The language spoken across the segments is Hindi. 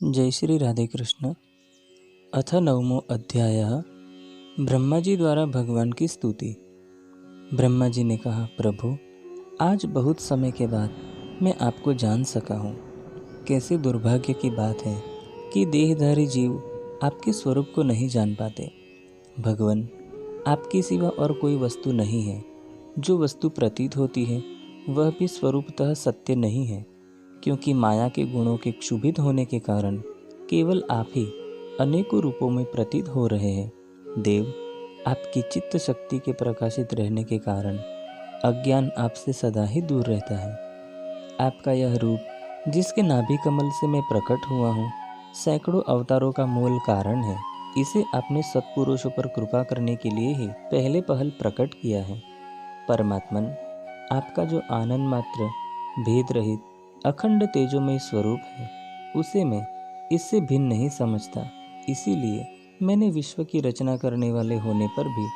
जय श्री राधे कृष्ण। अथ नवमो अध्यायः। ब्रह्मा जी द्वारा भगवान की स्तुति। ब्रह्मा जी ने कहा, प्रभु, आज बहुत समय के बाद मैं आपको जान सका हूँ। कैसे दुर्भाग्य की बात है कि देहधारी जीव आपके स्वरूप को नहीं जान पाते। भगवान, आपके सिवा और कोई वस्तु नहीं है। जो वस्तु प्रतीत होती है वह भी स्वरूपतः सत्य नहीं है, क्योंकि माया के गुणों के क्षुभित होने के कारण केवल आप ही अनेकों रूपों में प्रतीत हो रहे हैं। देव, आपकी चित्त शक्ति के प्रकाशित रहने के कारण अज्ञान आपसे सदा ही दूर रहता है। आपका यह रूप, जिसके नाभि कमल से मैं प्रकट हुआ हूँ, सैकड़ों अवतारों का मूल कारण है। इसे आपने सत्पुरुषों पर कृपा करने के लिए ही पहले पहल प्रकट किया है। परमात्मन, आपका जो आनंद मात्र, भेद रहित, अखंड तेजोमय स्वरूप है, उसे मैं इससे भिन्न नहीं समझता। इसीलिए मैंने विश्व की रचना करने वाले होने पर भी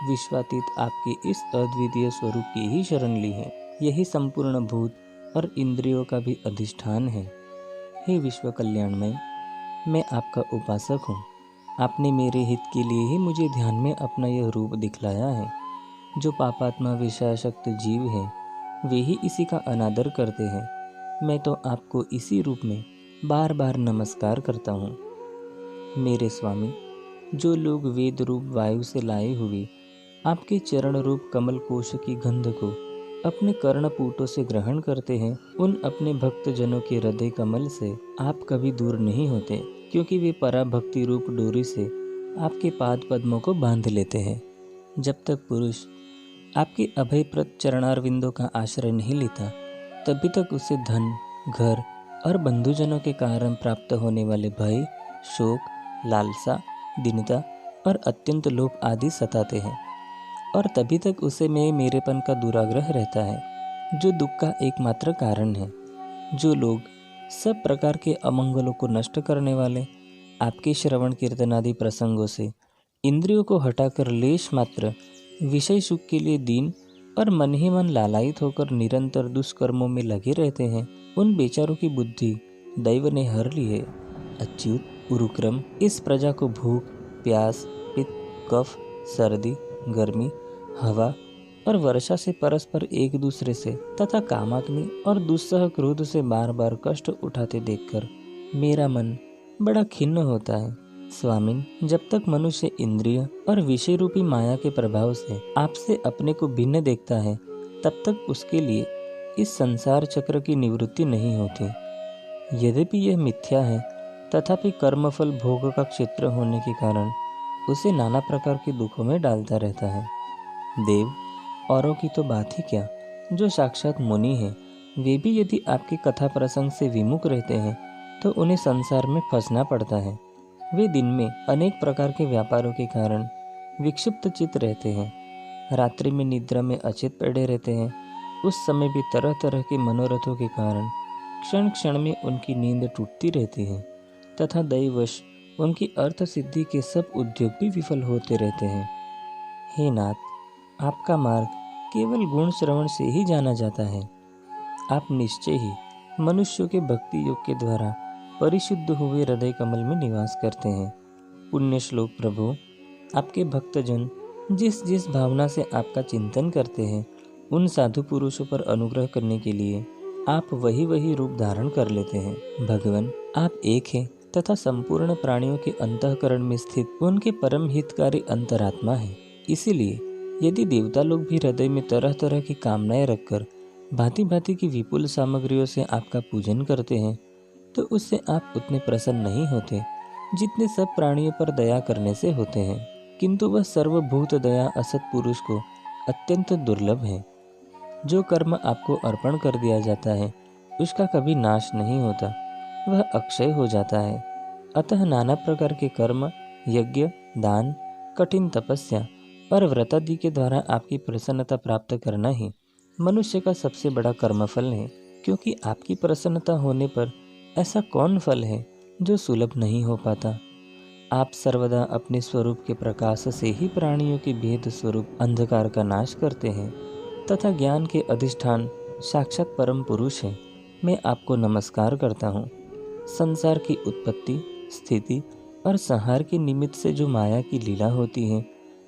विश्वातीत आपके इस अद्वितीय स्वरूप की ही शरण ली है। यही संपूर्ण भूत और इंद्रियों का भी अधिष्ठान है। हे विश्व कल्याणमय, मैं आपका उपासक हूँ। आपने मेरे हित के लिए ही मुझे ध्यान में अपना यह रूप दिखलाया है। जो पापात्मा विषयाशक्त जीव है, वे ही इसी का अनादर करते हैं। मैं तो आपको इसी रूप में बार बार नमस्कार करता हूँ। मेरे स्वामी, जो लोग वेद रूप वायु से लाए हुए आपके चरण रूप कमल कोश की गंध को अपने कर्णपूटों से ग्रहण करते हैं, उन अपने भक्तजनों के हृदय कमल से आप कभी दूर नहीं होते, क्योंकि वे पराभक्ति रूप डोरी से आपके पाद पद्मों को बांध लेते हैं। जब तक पुरुष आपके अभयप्रद चरणारविंदों का आश्रय नहीं लेता, तभी तक उसे धन, घर और बंधुजनों के कारण प्राप्त होने वाले भय, शोक, लालसा, दीनता और अत्यंत लोभ आदि सताते हैं, और तभी तक उसे में मेरेपन का दुराग्रह रहता है, जो दुख का एकमात्र कारण है। जो लोग सब प्रकार के अमंगलों को नष्ट करने वाले आपके श्रवण कीर्तन आदि प्रसंगों से इंद्रियों को हटाकर लेश मात्र विषय सुख के लिए दीन और मन ही मन लालायित होकर निरंतर दुष्कर्मों में लगे रहते हैं, उन बेचारों की बुद्धि दैव ने हर ली है। अच्युत, उरुक्रम, इस प्रजा को भूख, प्यास, पित्त, कफ, सर्दी, गर्मी, हवा और वर्षा से परस्पर एक दूसरे से तथा कामाग्नि और दुस्सह क्रोध से बार बार कष्ट उठाते देखकर मेरा मन बड़ा खिन्न होता है। स्वामिन, जब तक मनुष्य इंद्रिय और विषय रूपी माया के प्रभाव से आपसे अपने को भिन्न देखता है, तब तक उसके लिए इस संसार चक्र की निवृत्ति नहीं होती। यद्यपि यह मिथ्या है, तथापि कर्मफल भोग का क्षेत्र होने के कारण उसे नाना प्रकार के दुखों में डालता रहता है। देव, औरों की तो बात ही क्या, जो साक्षात मुनि हैं, वे भी यदि आपके कथा प्रसंग से विमुख रहते हैं तो उन्हें संसार में फंसना पड़ता है। वे दिन में अनेक प्रकार के व्यापारों के कारण विक्षिप्त चित्त रहते हैं, रात्रि में निद्रा में अचेत पड़े रहते हैं। उस समय भी तरह तरह के मनोरथों के कारण क्षण क्षण में उनकी नींद टूटती रहती है, तथा दैवश उनकी अर्थ सिद्धि के सब उद्योग भी विफल होते रहते हैं। हे नाथ, आपका मार्ग केवल गुण श्रवण से ही जाना जाता है। आप निश्चय ही मनुष्यों के भक्ति योग के द्वारा परिशुद्ध हुए हृदय कमल में निवास करते हैं। पुण्य श्लोक प्रभु, आपके भक्तजन जिस जिस भावना से आपका चिंतन करते हैं, उन साधु पुरुषों पर अनुग्रह करने के लिए आप वही वही रूप धारण कर लेते हैं। भगवान, आप एक हैं तथा संपूर्ण प्राणियों के अंतःकरण में स्थित उनके परम हितकारी अंतरात्मा है। इसीलिए यदि देवता लोग भी हृदय में तरह तरह की कामनाएं रखकर भांति भांति की विपुल सामग्रियों से आपका पूजन करते हैं, तो उससे आप उतने प्रसन्न नहीं होते जितने सब प्राणियों पर दया करने से होते हैं। किंतु वह सर्वभूत दया असत पुरुष को अत्यंत दुर्लभ है। जो कर्म आपको अर्पण कर दिया जाता है, उसका कभी नाश नहीं होता, वह अक्षय हो जाता है। अतः नाना प्रकार के कर्म, यज्ञ, दान, कठिन तपस्या और व्रतादि के द्वारा आपकी प्रसन्नता प्राप्त करना ही मनुष्य का सबसे बड़ा कर्मफल है। क्योंकि आपकी प्रसन्नता होने पर ऐसा कौन फल है जो सुलभ नहीं हो पाता। आप सर्वदा अपने स्वरूप के प्रकाश से ही प्राणियों के भेद स्वरूप अंधकार का नाश करते हैं, तथा ज्ञान के अधिष्ठान साक्षात परम पुरुष हैं। मैं आपको नमस्कार करता हूँ। संसार की उत्पत्ति, स्थिति और संहार के निमित्त से जो माया की लीला होती है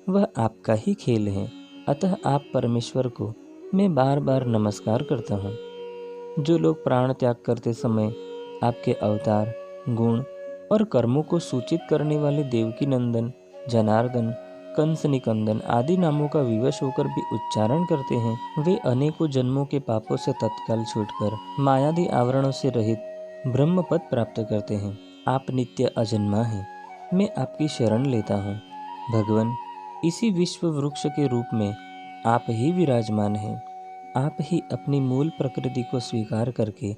वह आपका ही खेल है। अतः आप परमेश्वर को मैं बार बार नमस्कार करता हूँ। जो लोग प्राण त्याग करते समय आपके अवतार, गुण और कर्मों को सूचित करने वाले देवकी नंदन, जनार्दन, कंस निकंदन आदि नामों का विवश होकर भी उच्चारण करते हैं, वे अनेकों जन्मों के पापों से तत्काल छूटकर मायादि आवरणों से रहित ब्रह्म पद प्राप्त करते हैं। आप नित्य अजन्मा हैं। मैं आपकी शरण लेता हूँ। भगवान, इसी विश्व वृक्ष के रूप में आप ही विराजमान हैं। आप ही अपनी मूल प्रकृति को स्वीकार करके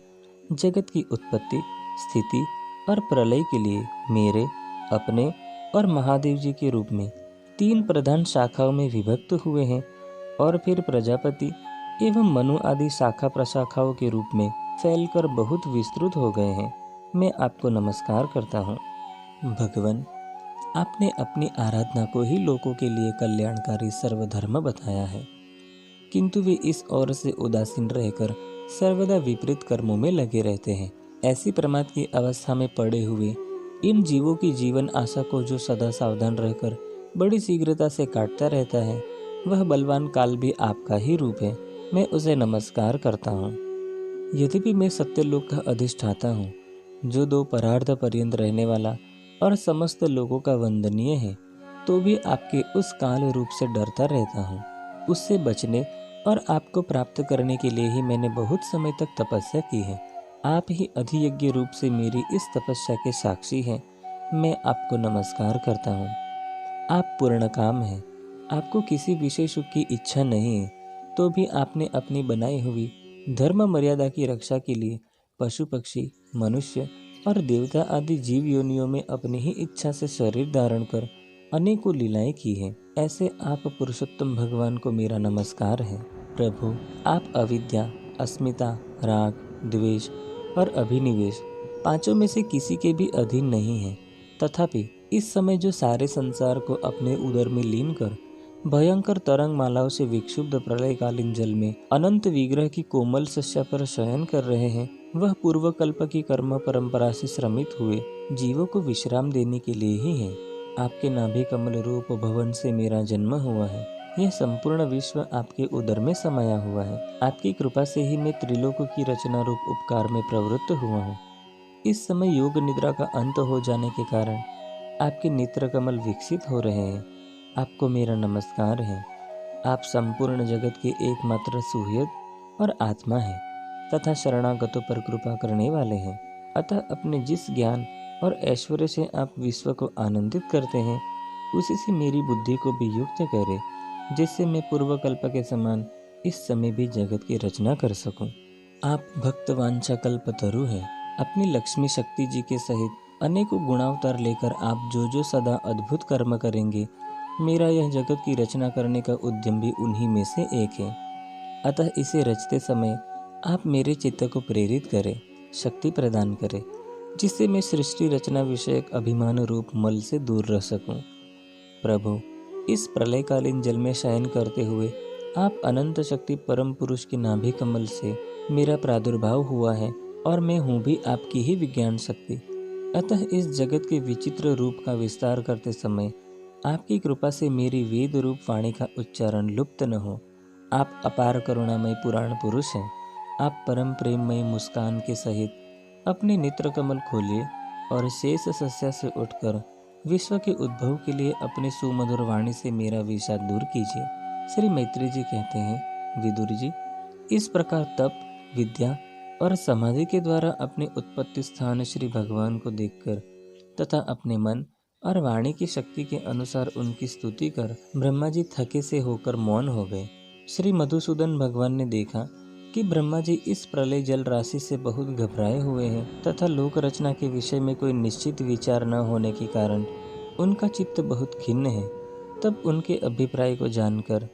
जगत की उत्पत्ति, स्थिति और प्रलय के लिए मेरे, अपने और महादेव जी के रूप में 3 प्रधान शाखाओं में विभक्त हुए हैं और फिर प्रजापति एवं मनु आदि शाखा प्रशाखाओं के रूप में फैलकर बहुत विस्तृत हो गए हैं। मैं आपको नमस्कार करता हूँ। भगवान, आपने अपनी आराधना को ही लोगों के लिए कल्याणकारी सर्वधर्म बताया है, किंतु वे इस ओर से उदासीन रहकर सर्वदा विपरीत कर्मों में लगे रहते हैं। ऐसी प्रमाद की अवस्था में पड़े हुए इन जीवों की जीवन आशा को जो सदा सावधान रहकर बड़ी शीघ्रता से काटता रहता है, वह बलवान काल भी आपका ही रूप है। मैं उसे नमस्कार करता हूँ। यद्यपि मैं सत्यलोक का अधिष्ठाता हूँ, जो 2 परार्ध पर्यंत रहने वाला और समस्त लोगों का वंदनीय है, तो भी आपके उस काल रूप से डरता रहता हूँ। उससे बचने और आपको प्राप्त करने के लिए ही मैंने बहुत समय तक तपस्या की है। आप ही अधियज्ञ रूप से मेरी इस तपस्या के साक्षी हैं। मैं आपको नमस्कार करता हूँ। आप पूर्ण काम हैं। आपको किसी विशेष सुख की इच्छा नहीं है, तो भी आपने अपनी बनाई हुई धर्म मर्यादा की रक्षा के लिए पशु पक्षी, मनुष्य और देवता आदि जीव योनियों में अपनी ही इच्छा से शरीर धारण कर अनेकों लीलाएं की हैं। ऐसे आप पुरुषोत्तम भगवान को मेरा नमस्कार है। प्रभु, आप अविद्या, अस्मिता, राग, द्वेष और अभिनिवेश 5 में से किसी के भी अधीन नहीं हैं। तथापि इस समय जो सारे संसार को अपने उदर में लीन कर भयंकर तरंग मालाओं से विक्षुब्ध प्रलयकालीन जल में अनंत विग्रह की कोमल शस्या पर शयन कर रहे हैं, वह पूर्व कल्प की कर्म परंपरा से श्रमित हुए जीवों को विश्राम देने के लिए ही है। आपके नाभि कमल रूप भवन से मेरा जन्म हुआ है। यह संपूर्ण विश्व आपके उदर में समाया हुआ है। आपकी कृपा से ही मैं त्रिलोक की रचना रूप उपकार में प्रवृत्त हुआ हूँ। इस समय योग निद्रा का अंत हो जाने के कारण आपके नेत्र कमल विकसित हो रहे हैं। आपको मेरा नमस्कार है। आप संपूर्ण जगत के एकमात्र सुहृद और आत्मा हैं तथा शरणागतों पर कृपा करने वाले हैं। अतः अपने जिस ज्ञान और ऐश्वर्य से आप विश्व को आनंदित करते हैं, उसी से मेरी बुद्धि को भी युक्त करें, जिससे मैं पूर्व कल्प के समान इस समय भी जगत की रचना कर सकूं। आप भक्त वांछा कल्पतरु हैं। अपनी लक्ष्मी शक्ति जी के सहित अनेकों गुणावतार लेकर आप जो सदा अद्भुत कर्म करेंगे, मेरा यह जगत की रचना करने का उद्यम भी उन्हीं में से एक है। अतः इसे रचते समय आप मेरे चित्त को प्रेरित करें, शक्ति प्रदान करें, जिससे मैं सृष्टि रचना विषयक अभिमान रूप मल से दूर रह सकूं। प्रभु, इस प्रलयकालीन जल में शयन करते हुए आप अनंत शक्ति परम पुरुष की नाभि कमल से मेरा प्रादुर्भाव हुआ है और मैं हूँ भी आपकी ही विज्ञान शक्ति। अतः इस जगत के विचित्र रूप का विस्तार करते समय आपकी कृपा से मेरी वेद रूप वाणी का उच्चारण लुप्त न हो। आप अपार करुणामय पुराण पुरुष हैं। आप परम प्रेममय मुस्कान के सहित अपने नेत्र कमल खोलिए और शेष सस्या से उठकर विश्व के उद्भव के लिए अपने सुमधुर वाणी से मेरा विषाद दूर कीजिए। श्री मैत्री जी कहते हैं, विदुर जी, इस प्रकार तप, विद्या और समाधि के द्वारा अपने उत्पत्ति स्थान श्री भगवान को देखकर तथा अपने मन और वाणी की शक्ति के अनुसार उनकी स्तुति कर ब्रह्मा जी थके से होकर मौन हो गए। श्री मधुसूदन भगवान ने देखा कि ब्रह्मा जी इस प्रलय जल राशि से बहुत घबराए हुए हैं तथा लोक रचना के विषय में कोई निश्चित विचार न होने के कारण उनका चित्त बहुत खिन्न है। तब उनके अभिप्राय को जानकर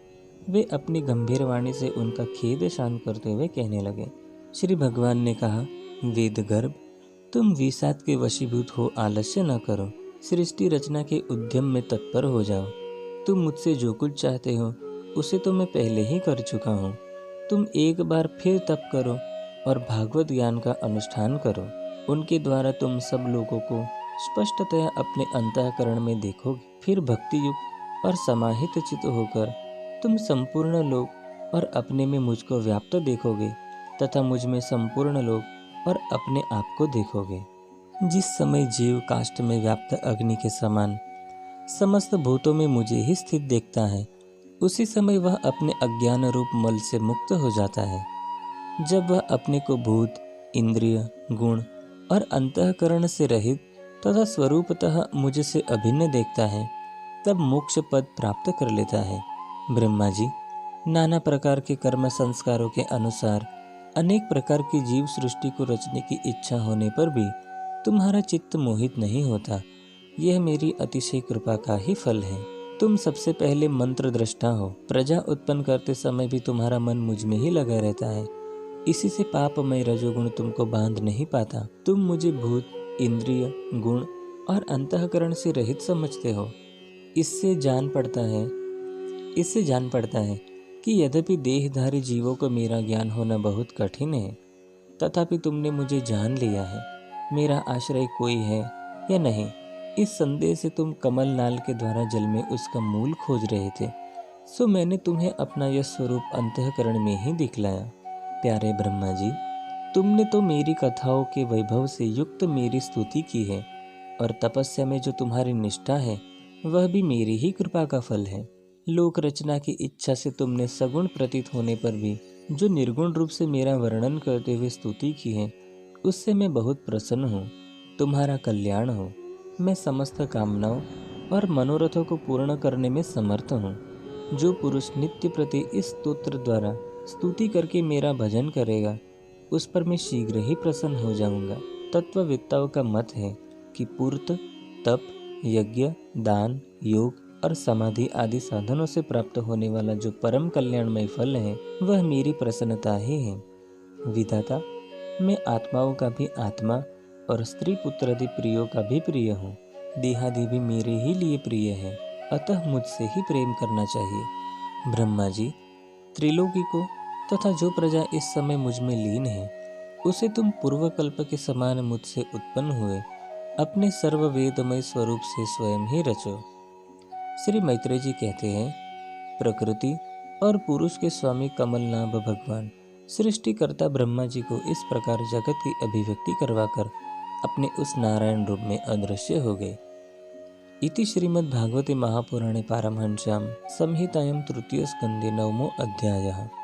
वे अपनी गंभीर वाणी से उनका खेद शांत करते हुए कहने लगे। श्री भगवान ने कहा, वेदगर्भ, तुम विषाद के वशीभूत हो आलस्य न करो, सृष्टि रचना के उद्यम में तत्पर हो जाओ। तुम मुझसे जो कुछ चाहते हो उसे तो मैं पहले ही कर चुका हूँ। तुम एक बार फिर तप करो और भागवत ज्ञान का अनुष्ठान करो। उनके द्वारा तुम सब लोगों को स्पष्टतया अपने अंतःकरण में देखोगे। फिर भक्ति युक्त और समाहित चित्त होकर तुम संपूर्ण लोक और अपने में मुझको व्याप्त देखोगे तथा मुझ में संपूर्ण लोक और अपने आप को देखोगे। जिस समय जीव काष्ठ में व्याप्त अग्नि के समान समस्त भूतों में मुझे ही स्थित देखता है, उसी समय वह अपने अज्ञान रूप मल से मुक्त हो जाता है। जब वह अपने को भूत, इंद्रिय, गुण और अंतःकरण से रहित तथा स्वरूपतः मुझसे अभिन्न देखता है, तब मोक्ष पद प्राप्त कर लेता है। ब्रह्मा जी, नाना प्रकार के कर्म संस्कारों के अनुसार अनेक प्रकार की जीव सृष्टि को रचने की इच्छा होने पर भी तुम्हारा चित्त मोहित नहीं होता। यह मेरी अतिशय कृपा का ही फल है। तुम सबसे पहले मंत्र दृष्टा हो। प्रजा उत्पन्न करते समय भी तुम्हारा मन मुझ में ही लगा रहता है। इसी से पापमय रजोगुण तुमको बांध नहीं पाता। तुम मुझे भूत, इंद्रिय, गुण और अंतःकरण से रहित समझते हो। इससे जान पड़ता है कि यद्यपि देहधारी जीवों को मेरा ज्ञान होना बहुत कठिन है, तथापि तुमने मुझे जान लिया है। मेरा आश्रय कोई है या नहीं, इस संदेह से तुम कमल नाल के द्वारा जल में उसका मूल खोज रहे थे। सो मैंने तुम्हें अपना यह स्वरूप अंतःकरण में ही दिखलाया। प्यारे ब्रह्मा जी, तुमने तो मेरी कथाओं के वैभव से युक्त मेरी स्तुति की है, और तपस्या में जो तुम्हारी निष्ठा है वह भी मेरी ही कृपा का फल है। लोक रचना की इच्छा से तुमने सगुण प्रतीत होने पर भी जो निर्गुण रूप से मेरा वर्णन करते हुए स्तुति की है, उससे मैं बहुत प्रसन्न हूँ। तुम्हारा कल्याण हो। मैं समस्त कामनाओं और मनोरथों को पूर्ण करने में समर्थ हूँ। जो पुरुष नित्य प्रति इस स्तोत्र द्वारा स्तुति करके मेरा भजन करेगा, उस पर मैं शीघ्र ही प्रसन्न हो जाऊंगा। तत्ववेत्ताओं का मत है कि पूर्त, तप, यज्ञ, दान, योग और समाधि आदि साधनों से प्राप्त होने वाला जो परम कल्याणमय फल है, वह मेरी प्रसन्नता ही है। विधाता, मैं आत्माओं का भी आत्मा और स्त्री पुत्र आदि प्रियों का भी प्रिय हूँ। देहादि भी मेरे ही लिए प्रिय है, अतः मुझसे ही प्रेम करना चाहिए। ब्रह्मा जी, त्रिलोकी को तथा जो प्रजा इस समय मुझ में लीन है, उसे तुम पूर्व कल्प के समान मुझसे उत्पन्न हुए अपने सर्ववेदमय स्वरूप से स्वयं ही रचो। श्री मैत्रेय जी कहते हैं, प्रकृति और पुरुष के स्वामी कमलनाभ भगवान सृष्टिकर्ता ब्रह्मा जी को इस प्रकार जगत की अभिव्यक्ति करवाकर अपने उस नारायण रूप में अदृश्य हो गए। इति श्रीमद्भागवते महापुराणे पारमहंस्यां संहितायां तृतीय स्कंदे 9मो अध्यायः।